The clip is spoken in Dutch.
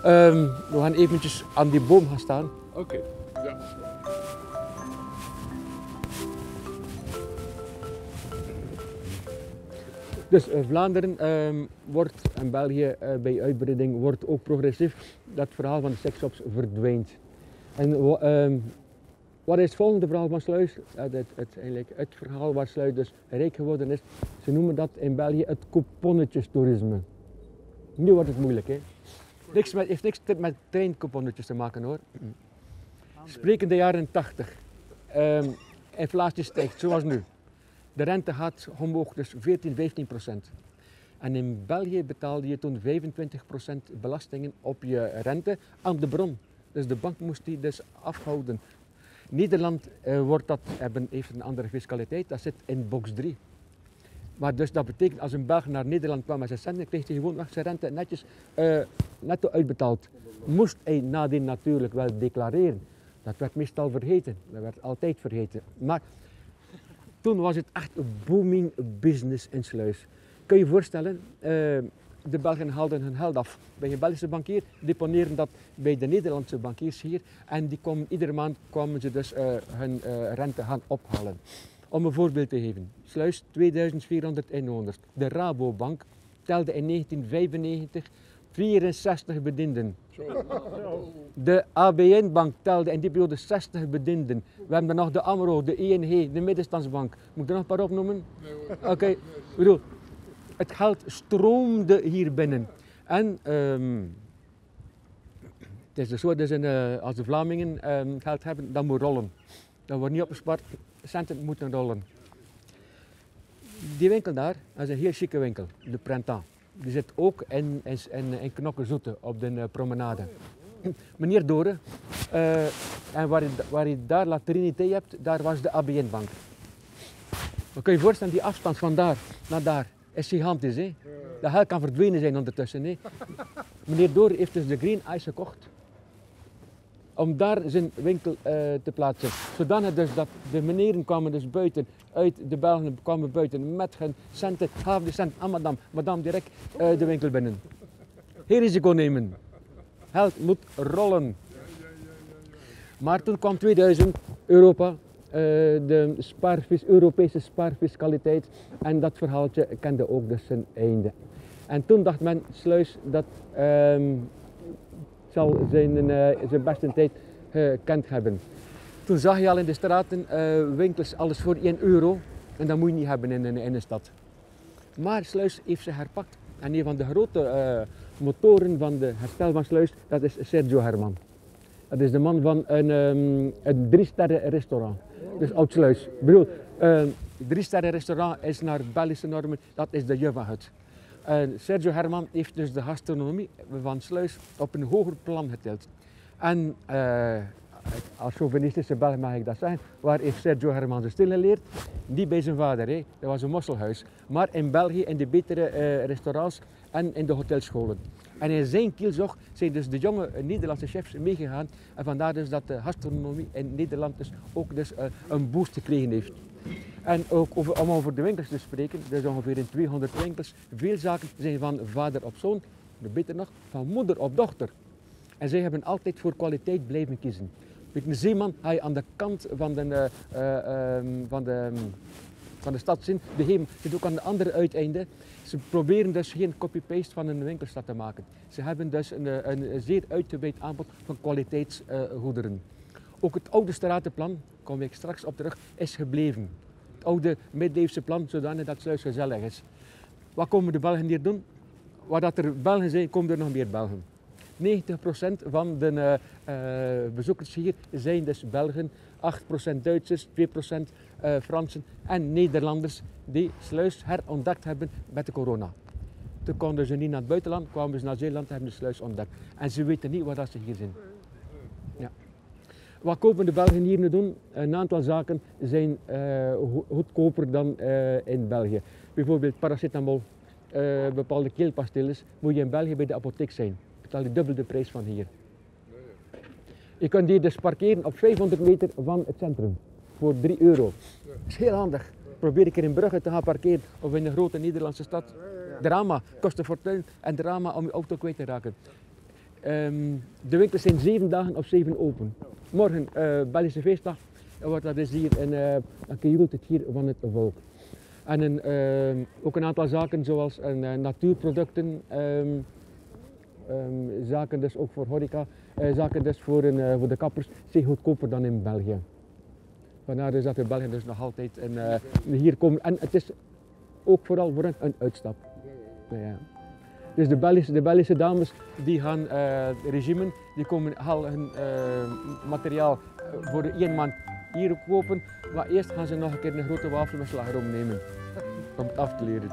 We gaan eventjes aan die boom gaan staan. Oké. Ja. Dus Vlaanderen wordt, en België bij uitbreiding wordt ook progressief. Dat verhaal van de seksshops verdwijnt. En wat is het volgende verhaal van Sluis? Het verhaal waar Sluis dus rijk geworden is. Ze noemen dat in België het couponnetjestoerisme. Nu wordt het moeilijk, hè? Heeft niks met treincouponnetjes te maken, hoor. Spreken de jaren 80. Inflatie stijgt, zoals nu. De rente gaat omhoog, dus 14–15%. En in België betaalde je toen 25% belastingen op je rente aan de bron. Dus de bank moest die dus afhouden. Nederland heeft een andere fiscaliteit, dat zit in box 3. Maar dus dat betekent, als een Belg naar Nederland kwam met zijn centen, kreeg hij gewoon zijn rente netjes netto uitbetaald. Moest hij nadien natuurlijk wel declareren. Dat werd meestal vergeten, dat werd altijd vergeten. Maar toen was het echt een booming business in Sluis. Kun je je voorstellen, de Belgen haalden hun geld af bij een Belgische bankier, deponeren dat bij de Nederlandse bankiers hier en iedere maand kwamen ze dus hun rente gaan ophalen. Om een voorbeeld te geven, Sluis 2400 inwoners. De Rabobank telde in 1995 64 bedienden. De ABN-bank telde in die periode 60 bedienden. We hebben dan nog de AMRO, de ING, de Middenstandsbank. Moet ik er nog een paar opnoemen? Oké, ik bedoel, het geld stroomde hier binnen. En het is dus zo, dus als de Vlamingen geld hebben, dat moet rollen. Dat wordt niet opgespaard, centen moeten rollen. Die winkel daar, dat is een heel chique winkel, de Printemps. Die zit ook in Knokkezoete op de promenade. Meneer Doren, en waar je daar La Trinité hebt, daar was de ABN-bank. Dan kun je je voorstellen, die afstand van daar naar daar is gigantisch. Hè? Dat geld kan verdwenen zijn ondertussen. Hè? Meneer Doren heeft dus de Green Ice gekocht om daar zijn winkel te plaatsen. Zodanig dus dat de meneren kwamen dus buiten, de Belgen kwamen buiten met hun centen, gaven de cent aan madame direct de winkel binnen. Geen risico nemen. Geld moet rollen. Maar toen kwam 2000, Europa, de Europese spaarfiscaliteit en dat verhaaltje kende ook dus zijn einde. En toen dacht men, Sluis, dat zal zijn beste tijd gekend hebben. Toen zag je al in de straten winkels, alles voor 1 euro en dat moet je niet hebben in een stad. Maar Sluis heeft ze herpakt en een van de grote motoren van de herstel van Sluis, dat is Sergio Herman. Dat is de man van een 3-sterren restaurant, dus Oud-Sluis. Ik bedoel, 3-sterren restaurant is naar Belgische normen, dat is de Juffa-hut. Sergio Herman heeft dus de gastronomie van Sluis op een hoger plan getild. En als chauvinistische Belg mag ik dat zeggen, waar heeft Sergio Herman zijn stil geleerd? Niet bij zijn vader, hè. Dat was een mosselhuis. Maar in België in de betere restaurants en in de hotelscholen. En in zijn kielzog zijn dus de jonge Nederlandse chefs meegegaan. En vandaar dus dat de gastronomie in Nederland dus ook dus, een boost gekregen heeft. En ook om over de winkels te spreken, dus ongeveer in 200 winkels. Veel zaken zijn van vader op zoon, beter nog, van moeder op dochter. En zij hebben altijd voor kwaliteit blijven kiezen. Met een zeeman ga je aan de kant van de stad zien. De Heem zit ook aan de andere uiteinde. Ze proberen dus geen copy-paste van een winkelstad te maken. Ze hebben dus een zeer uitgebreid aanbod van kwaliteitsgoederen. Ook het oude stratenplan, daar kom ik straks op terug, is gebleven. Het oude middeleeuwse plan, zodanig dat Sluis gezellig is. Wat komen de Belgen hier doen? Waar dat er Belgen zijn, komen er nog meer Belgen. 90% van de bezoekers hier zijn dus Belgen, 8% Duitsers, 2% Fransen en Nederlanders die Sluis herontdekt hebben met de corona. Toen konden ze niet naar het buitenland, kwamen ze naar Zeeland en hebben de Sluis ontdekt. En ze weten niet waar ze hier zijn. Ja. Wat kopen de Belgen hier nu doen? Een aantal zaken zijn goedkoper dan in België. Bijvoorbeeld paracetamol, bepaalde keelpastilles moet je in België bij de apotheek zijn. Betaal je dubbel de prijs van hier. Je kunt hier dus parkeren op 500 meter van het centrum voor 3 euro. Dat is heel handig. Probeer een keer in Brugge te gaan parkeren of in een grote Nederlandse stad. Drama kost een fortuin en drama om je auto kwijt te raken. De winkels zijn 7 dagen op 7 open. Morgen Belgische feestdag, wat dat is hier en dan krioelt het hier van het volk. En ook een aantal zaken zoals natuurproducten, zaken dus ook voor horeca, zaken dus voor de kappers, zijn goedkoper dan in België. Vandaar dus dat in België dus nog altijd hier komen. En het is ook vooral voor een uitstap. Ja. Dus de Belgische dames die gaan regime, die komen halen hun materiaal voor 1 maand hier kopen, maar eerst gaan ze nog een keer een grote wafel met slagroom nemen om het af te leren.